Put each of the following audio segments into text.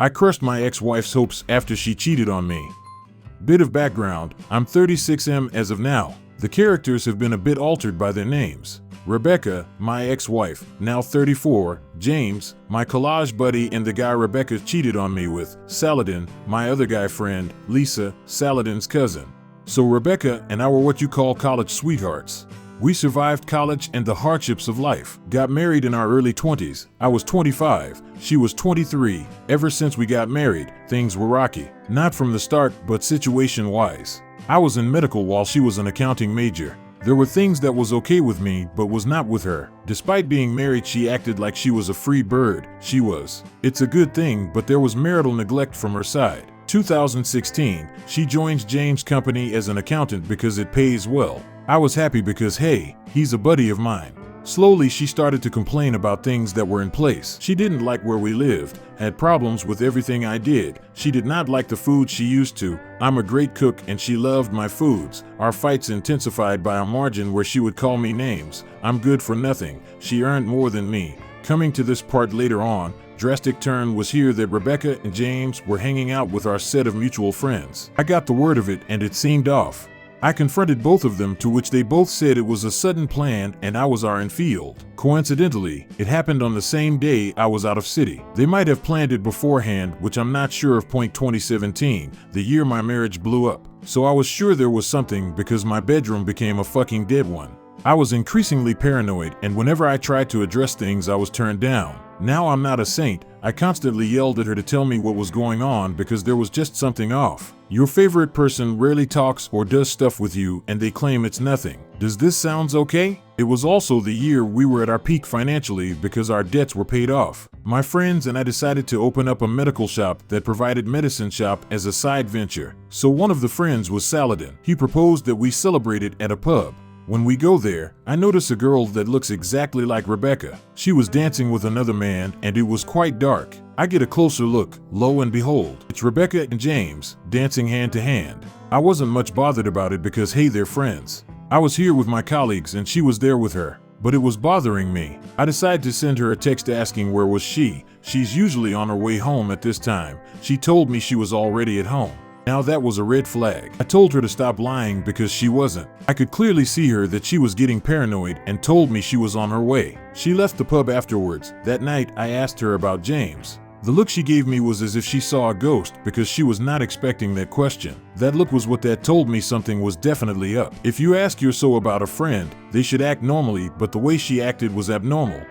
I crushed my ex-wife's hopes after she cheated on me. Bit of background, I'm 36M as of now. The characters have been a bit altered by their names. Rebecca, my ex-wife, now 34, James, my collage buddy and the guy Rebecca cheated on me with, Saladin, my other guy friend, Lisa, Saladin's cousin. So Rebecca and I were what you call college sweethearts. We survived college and the hardships of life, got married in our early 20s. I was 25, she was 23. Ever since we got married, things were rocky. Not from the start, but situation-wise. I was in medical while she was an accounting major. There were things that was okay with me, but was not with her. Despite being married, she acted like she was a free bird. She was. It's a good thing, but there was marital neglect from her side. 2016, she joins James' company as an accountant because it pays well. I was happy because, hey, he's a buddy of mine. Slowly, she started to complain about things that were in place. She didn't like where we lived, had problems with everything I did. She did not like the food she used to. I'm a great cook and she loved my foods. Our fights intensified by a margin where she would call me names. I'm good for nothing. She earned more than me. Coming to this part later on, drastic turn was here that Rebecca and James were hanging out with our set of mutual friends. I got the word of it and it seemed off. I confronted both of them, to which they both said it was a sudden plan and I was in field. Coincidentally, it happened on the same day I was out of city. They might have planned it beforehand, which I'm not sure of. 2017, the year my marriage blew up. So I was sure there was something because my bedroom became a fucking dead one. I was increasingly paranoid, and whenever I tried to address things I was turned down. Now I'm not a saint. I constantly yelled at her to tell me what was going on because there was just something off. Your favorite person rarely talks or does stuff with you and they claim it's nothing. Does this sounds okay? It was also the year we were at our peak financially because our debts were paid off. My friends and I decided to open up a medical shop that provided medicine shop as a side venture. So one of the friends was Saladin. He proposed that we celebrate it at a pub. When we go there, I notice a girl that looks exactly like Rebecca. She was dancing with another man and it was quite dark. I get a closer look, lo and behold, it's Rebecca and James, dancing hand to hand. I wasn't much bothered about it because hey, they're friends. I was here with my colleagues and she was there with her, but it was bothering me. I decided to send her a text asking where was she. She's usually on her way home at this time. She told me she was already at home. Now that was a red flag. I told her to stop lying because she wasn't. I could clearly see her that she was getting paranoid and told me she was on her way. She left the pub afterwards. That night I asked her about James. The look she gave me was as if she saw a ghost because she was not expecting that question. That look was what that told me something was definitely up. If you ask your so about a friend, they should act normally, but the way she acted was abnormal.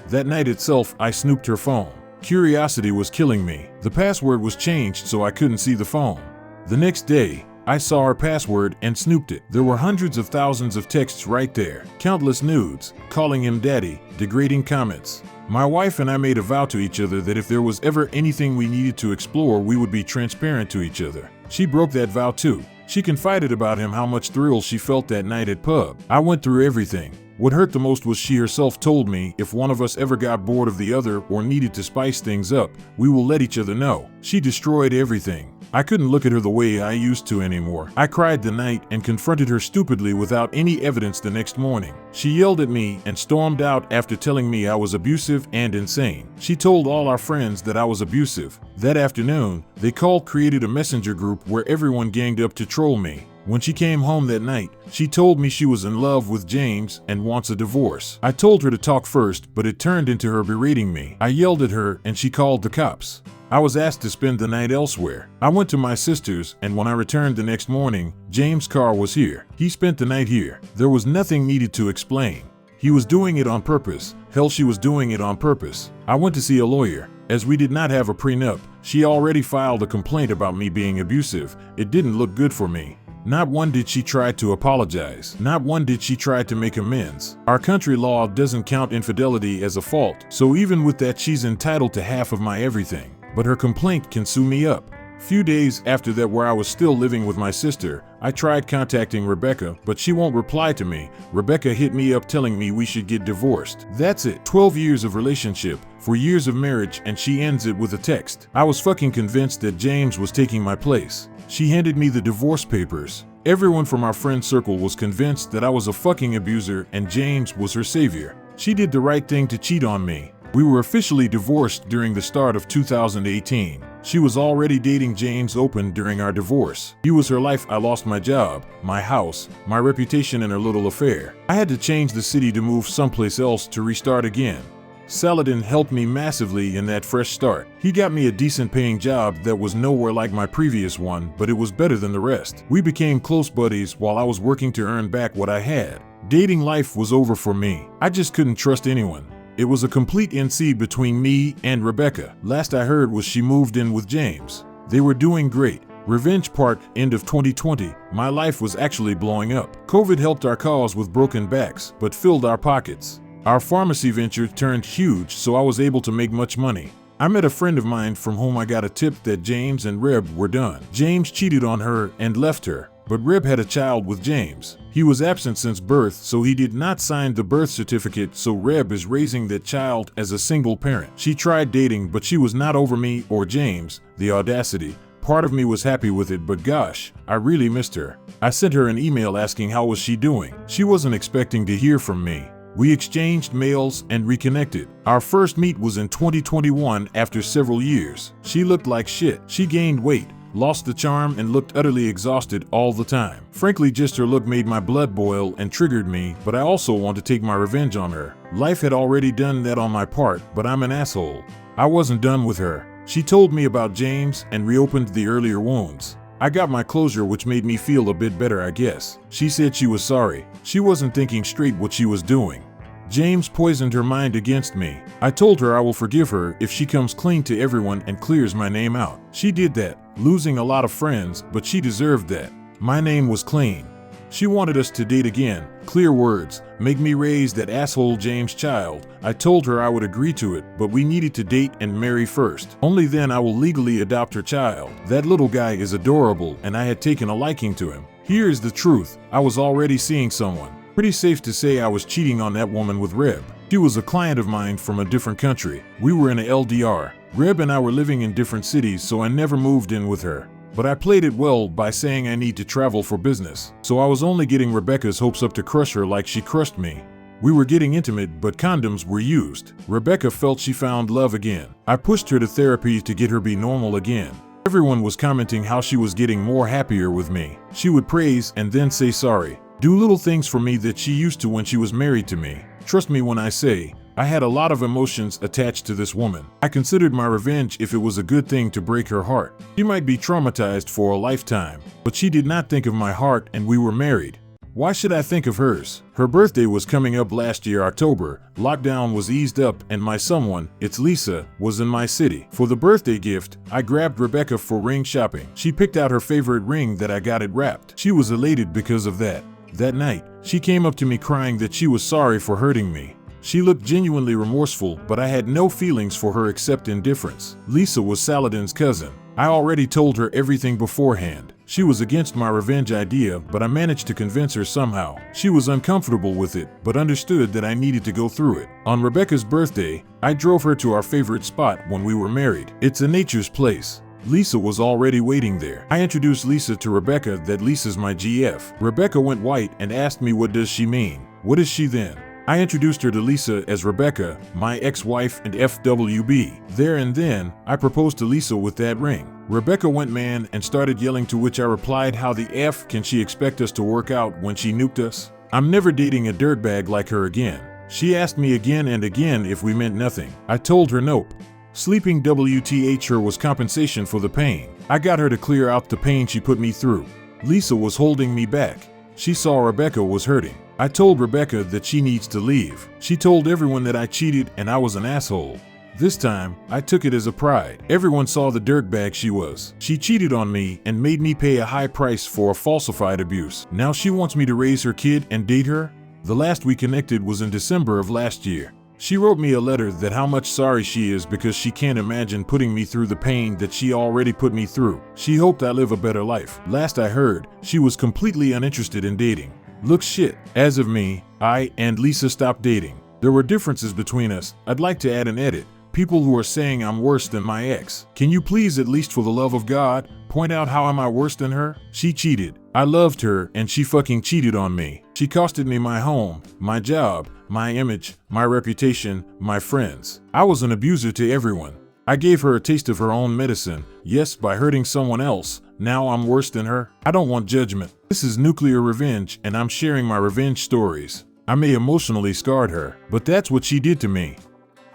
That night itself, I snooped her phone. Curiosity was killing me. The password was changed so I couldn't see the phone. The next day, I saw her password and snooped it. There were hundreds of thousands of texts right there. Countless nudes, calling him daddy, degrading comments. My wife and I made a vow to each other that if there was ever anything we needed to explore, we would be transparent to each other. She broke that vow too. She confided about him how much thrill she felt that night at pub. I went through everything. What hurt the most was she herself told me if one of us ever got bored of the other or needed to spice things up, we will let each other know. She destroyed everything. I couldn't look at her the way I used to anymore. I cried the night and confronted her stupidly without any evidence the next morning. She yelled at me and stormed out after telling me I was abusive and insane. She told all our friends that I was abusive. That afternoon, they created a messenger group where everyone ganged up to troll me. When she came home that night, she told me she was in love with James and wants a divorce. I told her to talk first, but it turned into her berating me. I yelled at her and she called the cops. I was asked to spend the night elsewhere. I went to my sister's, and when I returned the next morning, James' car was here. He spent the night here. There was nothing needed to explain. He was doing it on purpose. Hell, she was doing it on purpose. I went to see a lawyer. As we did not have a prenup, she already filed a complaint about me being abusive. It didn't look good for me. Not one did she try to apologize. Not one did she try to make amends. Our country law doesn't count infidelity as a fault, so even with that she's entitled to half of my everything. But her complaint can sue me up. Few days after that, where I was still living with my sister, I tried contacting Rebecca, but she won't reply to me. Rebecca hit me up telling me we should get divorced. That's it. 12 years of relationship, 4 years of marriage, and she ends it with a text. I was fucking convinced that James was taking my place. She handed me the divorce papers. Everyone from our friend circle was convinced that I was a fucking abuser and James was her savior. She did the right thing to cheat on me. We were officially divorced during the start of 2018. She was already dating James Open during our divorce. He was her life. I lost my job, my house, my reputation, and her little affair. I had to change the city to move someplace else to restart again. Saladin helped me massively in that fresh start. He got me a decent paying job that was nowhere like my previous one, but it was better than the rest. We became close buddies while I was working to earn back what I had. Dating life was over for me. I just couldn't trust anyone. It was a complete NC between me and Rebecca. Last I heard was she moved in with James. They were doing great. Revenge part, end of 2020, my life was actually blowing up. COVID helped our cause with broken backs, but filled our pockets. Our pharmacy venture turned huge, so I was able to make much money. I met a friend of mine from whom I got a tip that James and Reb were done. James cheated on her and left her, but Reb had a child with James. He was absent since birth, so he did not sign the birth certificate, so Reb is raising that child as a single parent. She tried dating, but she was not over me or James. The audacity. Part of me was happy with it, but gosh, I really missed her. I sent her an email asking how was she doing. She wasn't expecting to hear from me. We exchanged mails and reconnected. Our first meet was in 2021 after several years. She looked like shit. She gained weight, lost the charm, and looked utterly exhausted all the time. Frankly, just her look made my blood boil and triggered me, but I also wanted to take my revenge on her. Life had already done that on my part, but I'm an asshole. I wasn't done with her. She told me about James and reopened the earlier wounds. I got my closure, which made me feel a bit better, I guess. She said she was sorry. She wasn't thinking straight what she was doing. James poisoned her mind against me. I told her I will forgive her if she comes clean to everyone and clears my name out. She did that, losing a lot of friends, but she deserved that. My name was clean. She wanted us to date again. Clear words, make me raise that asshole James' child. I told her I would agree to it, but we needed to date and marry first. Only then I will legally adopt her child. That little guy is adorable, and I had taken a liking to him. Here's the truth, I was already seeing someone. Pretty safe to say I was cheating on that woman with Reb. She was a client of mine from a different country. We were in a LDR. Reb and I were living in different cities, so I never moved in with her. But I played it well by saying I need to travel for business. So I was only getting Rebecca's hopes up to crush her like she crushed me. We were getting intimate, but condoms were used. Rebecca felt she found love again. I pushed her to therapy to get her be normal again. Everyone was commenting how she was getting more happier with me. She would praise and then say sorry. Do little things for me that she used to when she was married to me. Trust me when I say, I had a lot of emotions attached to this woman. I considered my revenge if it was a good thing to break her heart. She might be traumatized for a lifetime, but she did not think of my heart, and we were married. Why should I think of hers? Her birthday was coming up last year, October. Lockdown was eased up, and my someone, it's Lisa, was in my city. For the birthday gift, I grabbed Rebecca for ring shopping. She picked out her favorite ring that I got it wrapped. She was elated because of that. That night, she came up to me crying that she was sorry for hurting me. She looked genuinely remorseful, but I had no feelings for her except indifference. Lisa was Saladin's cousin. I already told her everything beforehand. She was against my revenge idea, but I managed to convince her somehow. She was uncomfortable with it, but understood that I needed to go through it. On Rebecca's birthday, I drove her to our favorite spot when we were married. It's a nature's place. Lisa was already waiting there. I introduced Lisa to Rebecca that Lisa's my GF. Rebecca went white and asked me what does she mean. What is she then? I introduced her to Lisa as Rebecca, my ex-wife and FWB. There and then, I proposed to Lisa with that ring. Rebecca went man and started yelling, to which I replied, how the F can she expect us to work out when she nuked us? I'm never dating a dirtbag like her again. She asked me again and again if we meant nothing. I told her nope. Sleeping WTH her was compensation for the pain. I got her to clear out the pain she put me through. Lisa was holding me back. She saw Rebecca was hurting. I told Rebecca that she needs to leave. She told everyone that I cheated and I was an asshole. This time, I took it as a pride. Everyone saw the dirtbag she was. She cheated on me and made me pay a high price for a falsified abuse. Now she wants me to raise her kid and date her? The last we connected was in December of last year. She wrote me a letter that how much sorry she is because she can't imagine putting me through the pain that she already put me through. She hoped I live a better life. Last I heard, she was completely uninterested in dating. Look shit. As of me, I and Lisa stopped dating. There were differences between us. I'd like to add an edit. People who are saying I'm worse than my ex. Can you please, at least for the love of God, point out how am I worse than her? She cheated. I loved her and she fucking cheated on me. She costed me my home, my job, my image, my reputation, my friends. I was an abuser to everyone. I gave her a taste of her own medicine, yes, by hurting someone else. Now I'm worse than her. I don't want judgment. This is nuclear revenge, and I'm sharing my revenge stories. I may emotionally scarred her, but that's what she did to me.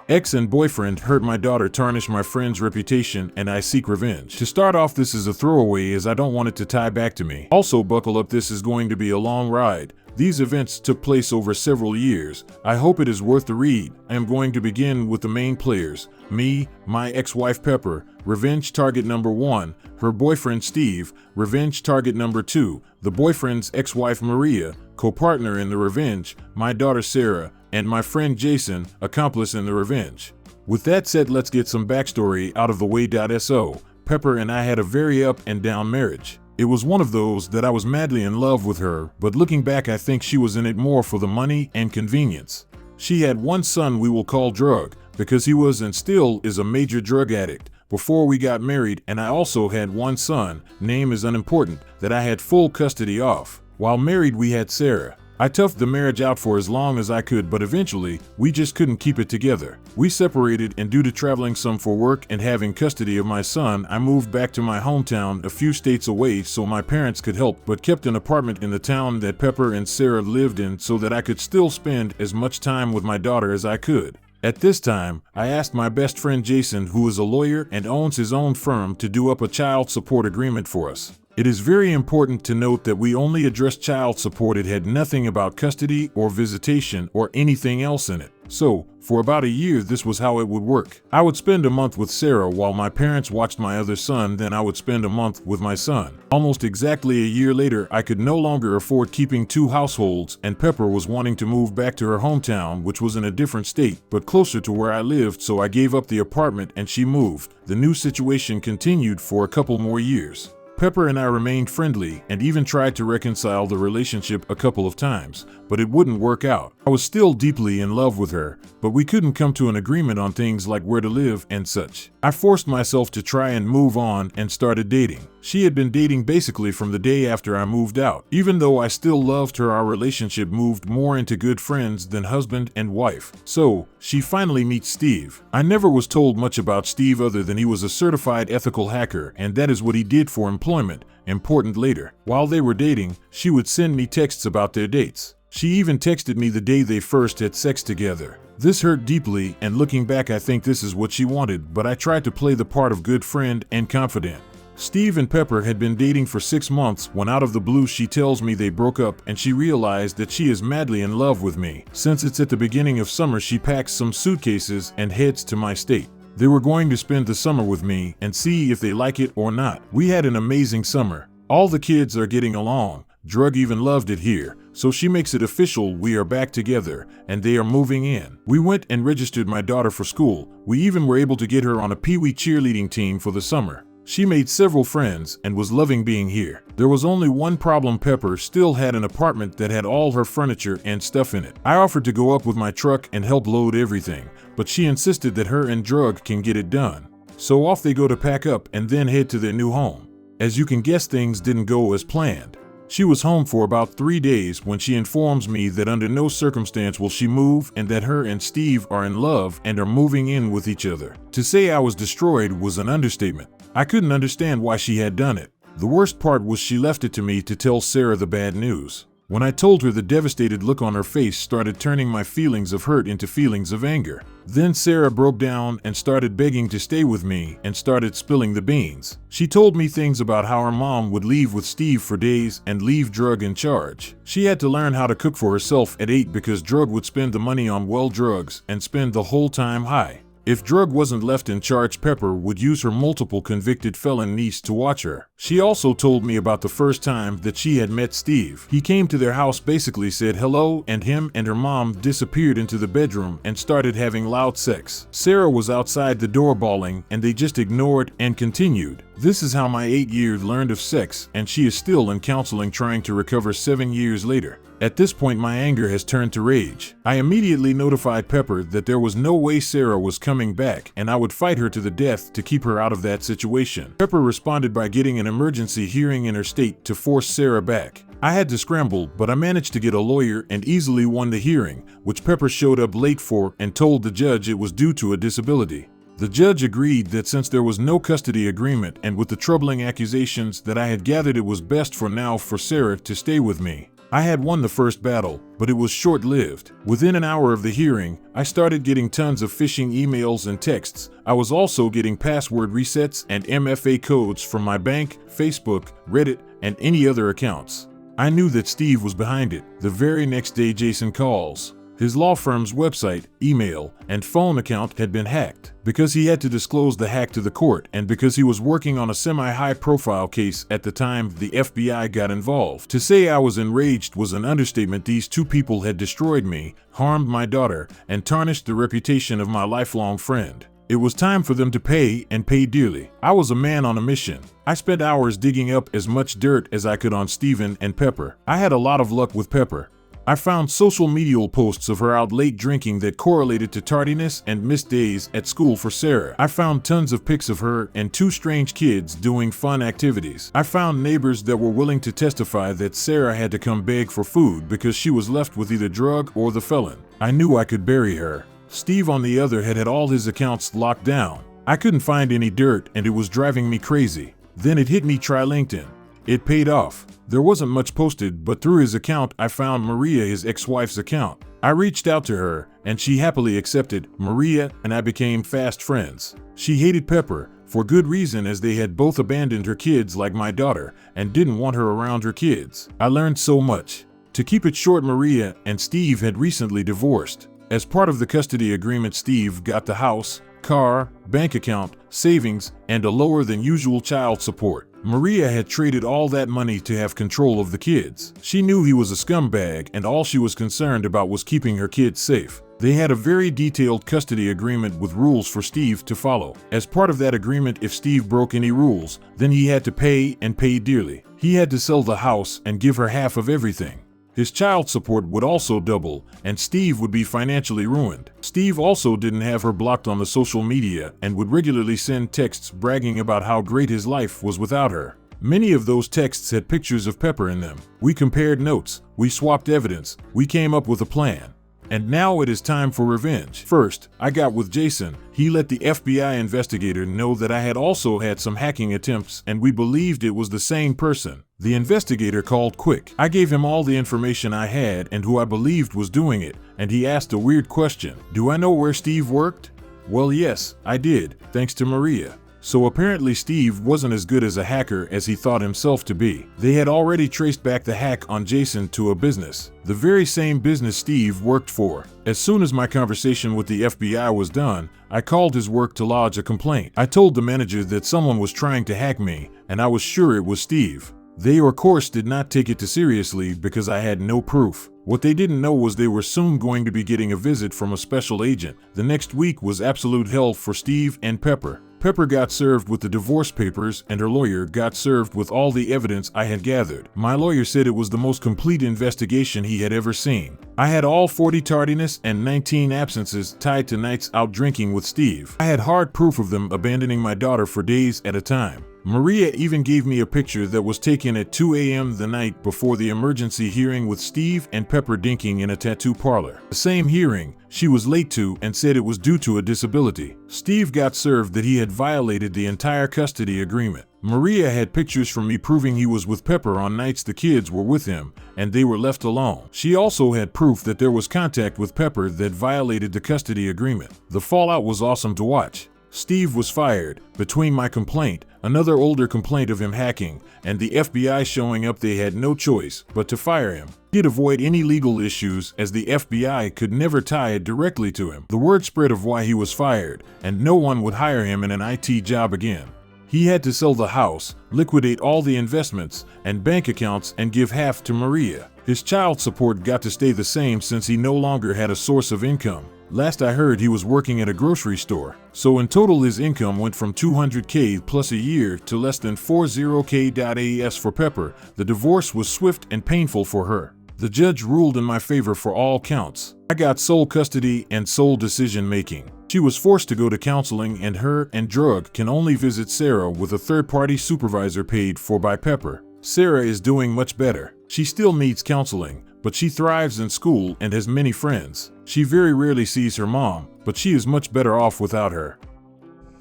Ex and boyfriend hurt my daughter, tarnish my friend's reputation, and I seek revenge. To start off, this is a throwaway as I don't want it to tie back to me. Also, buckle up, this is going to be a long ride. These events took place over several years. I hope it is worth the read. I am going to begin with the main players. Me, my ex-wife Pepper, revenge target number 1, her boyfriend Steve, revenge target number 2, the boyfriend's ex-wife Maria, co-partner in the revenge, my daughter Sarah, and my friend Jason, accomplice in the revenge. With that said, let's get some backstory out of the way. So, Pepper and I had a very up and down marriage. It was one of those that I was madly in love with her, but looking back I think she was in it more for the money and convenience. She had one son we will call Drug, because he was and still is a major drug addict, before we got married, and I also had one son, name is unimportant, that I had full custody of. While married we had Sarah. I toughed the marriage out for as long as I could, but eventually, we just couldn't keep it together. We separated, and due to traveling some for work and having custody of my son, I moved back to my hometown a few states away so my parents could help, but kept an apartment in the town that Pepper and Sarah lived in so that I could still spend as much time with my daughter as I could. At this time, I asked my best friend Jason, who is a lawyer and owns his own firm, to do up a child support agreement for us. It is very important to note that we only addressed child support. It had nothing about custody or visitation or anything else in it. So, for about a year this was how it would work. I would spend a month with Sarah while my parents watched my other son, then I would spend a month with my son. Almost exactly a year later, I could no longer afford keeping two households, and Pepper was wanting to move back to her hometown, which was in a different state, but closer to where I lived, so I gave up the apartment and she moved. The new situation continued for a couple more years. Pepper and I remained friendly and even tried to reconcile the relationship a couple of times, but it wouldn't work out. I was still deeply in love with her, but we couldn't come to an agreement on things like where to live and such. I forced myself to try and move on and started dating. She had been dating basically from the day after I moved out. Even though I still loved her, our relationship moved more into good friends than husband and wife. So, she finally meets Steve. I never was told much about Steve other than he was a certified ethical hacker, and that is what he did for employment. Important later. While they were dating, she would send me texts about their dates. She even texted me the day they first had sex together. This hurt deeply, and looking back I think this is what she wanted, but I tried to play the part of good friend and confidant. Steve and Pepper had been dating for 6 months when out of the blue she tells me they broke up, and she realized that she is madly in love with me. Since it's at the beginning of summer, she packs some suitcases and heads to my state. They were going to spend the summer with me and see if they like it or not. We had an amazing summer. All the kids are getting along. Drug even loved it here, so she makes it official we are back together, and they are moving in. We went and registered my daughter for school. We even were able to get her on a Pee-wee cheerleading team for the summer. She made several friends and was loving being here. There was only one problem: Pepper still had an apartment that had all her furniture and stuff in it. I offered to go up with my truck and help load everything, but she insisted that her and Drug can get it done. So off they go to pack up and then head to their new home. As you can guess, things didn't go as planned. She was home for about 3 days when she informs me that under no circumstance will she move, and that her and Steve are in love and are moving in with each other. To say I was destroyed was an understatement. I couldn't understand why she had done it. The worst part was she left it to me to tell Sarah the bad news. When I told her, the devastated look on her face started turning my feelings of hurt into feelings of anger. Then Sarah broke down and started begging to stay with me and started spilling the beans. She told me things about how her mom would leave with Steve for days and leave Drug in charge. She had to learn how to cook for herself at 8 because Drug would spend the money on drugs and spend the whole time high. If Drug wasn't left in charge, Pepper would use her multiple convicted felon niece to watch her. She also told me about the first time that she had met Steve. He came to their house, basically said hello, and him and her mom disappeared into the bedroom and started having loud sex. Sarah was outside the door bawling, and they just ignored and continued. This is how my 8 years learned of sex, and she is still in counseling trying to recover 7 years later. At this point, my anger has turned to rage. I immediately notified Pepper that there was no way Sarah was coming back, and I would fight her to the death to keep her out of that situation. Pepper responded by getting an emergency hearing in her state to force Sarah back. I had to scramble, but I managed to get a lawyer and easily won the hearing, which Pepper showed up late for and told the judge it was due to a disability. The judge agreed that since there was no custody agreement and with the troubling accusations that I had gathered, it was best for now for Sarah to stay with me. I had won the first battle, but it was short-lived. Within an hour of the hearing, I started getting tons of phishing emails and texts. I was also getting password resets and MFA codes from my bank, Facebook, Reddit, and any other accounts. I knew that Steve was behind it. The very next day, Jason calls. His law firm's website, email, and phone account had been hacked. Because he had to disclose the hack to the court and because he was working on a semi-high profile case at the time, the FBI got involved. To say I was enraged was an understatement. These two people had destroyed me, harmed my daughter, and tarnished the reputation of my lifelong friend. It was time for them to pay, and pay dearly. I was a man on a mission. I spent hours digging up as much dirt as I could on Steven and Pepper. I had a lot of luck with Pepper. I found social media posts of her out late drinking that correlated to tardiness and missed days at school for Sarah. I found tons of pics of her and two strange kids doing fun activities. I found neighbors that were willing to testify that Sarah had to come beg for food because she was left with either drug or the felon. I knew I could bury her. Steve, on the other hand, had all his accounts locked down. I couldn't find any dirt and it was driving me crazy. Then it hit me: try LinkedIn. It paid off. There wasn't much posted, but through his account I found Maria, his ex-wife's account. I reached out to her, and she happily accepted. Maria and I became fast friends. She hated Pepper, for good reason, as they had both abandoned her kids like my daughter, and didn't want her around her kids. I learned so much. To keep it short, Maria and Steve had recently divorced. As part of the custody agreement, Steve got the house, car, bank account, savings, and a lower than usual child support. Maria had traded all that money to have control of the kids. She knew he was a scumbag, and all she was concerned about was keeping her kids safe. They had a very detailed custody agreement with rules for Steve to follow. As part of that agreement, if Steve broke any rules, then he had to pay, and pay dearly. He had to sell the house and give her half of everything. His child support would also double, and Steve would be financially ruined. Steve also didn't have her blocked on the social media and would regularly send texts bragging about how great his life was without her. Many of those texts had pictures of Pepper in them. We compared notes, we swapped evidence, we came up with a plan. And now it is time for revenge. First, I got with Jason. He let the FBI investigator know that I had also had some hacking attempts, and we believed it was the same person. The investigator called quick. I gave him all the information I had and who I believed was doing it, and he asked a weird question. Do I know where Steve worked? Well, yes, I did, thanks to Maria. So apparently Steve wasn't as good as a hacker as he thought himself to be. They had already traced back the hack on Jason to a business, the very same business Steve worked for. As soon as my conversation with the FBI was done, I called his work to lodge a complaint. I told the manager that someone was trying to hack me, and I was sure it was Steve. They, of course, did not take it too seriously because I had no proof. What they didn't know was they were soon going to be getting a visit from a special agent. The next week was absolute hell for Steve and Pepper. Pepper got served with the divorce papers, and her lawyer got served with all the evidence I had gathered. My lawyer said it was the most complete investigation he had ever seen. I had all 40 tardiness and 19 absences tied to nights out drinking with Steve. I had hard proof of them abandoning my daughter for days at a time. Maria even gave me a picture that was taken at 2 a.m. the night before the emergency hearing with Steve and Pepper dinking in a tattoo parlor. The same hearing she was late to and said it was due to a disability. Steve got served that he had violated the entire custody agreement. Maria had pictures from me proving he was with Pepper on nights the kids were with him and they were left alone. She also had proof that there was contact with Pepper that violated the custody agreement. The fallout was awesome to watch. Steve was fired. Between my complaint, another older complaint of him hacking, and the FBI showing up, they had no choice but to fire him. He'd avoid any legal issues as the FBI could never tie it directly to him. The word spread of why he was fired, and no one would hire him in an IT job again. He had to sell the house, liquidate all the investments and bank accounts, and give half to Maria. His child support got to stay the same since he no longer had a source of income. Last I heard, he was working at a grocery store. So in total, his income went from $200K plus a year to less than $40K. As for Pepper, the divorce was swift and painful for her. The judge ruled in my favor for all counts. I got sole custody and sole decision making. She was forced to go to counseling, and her and drug can only visit Sarah with a third-party supervisor paid for by Pepper. Sarah is doing much better. She still needs counseling, but she thrives in school and has many friends. She very rarely sees her mom, but she is much better off without her.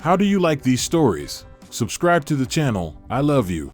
How do you like these stories? Subscribe to the channel. I love you.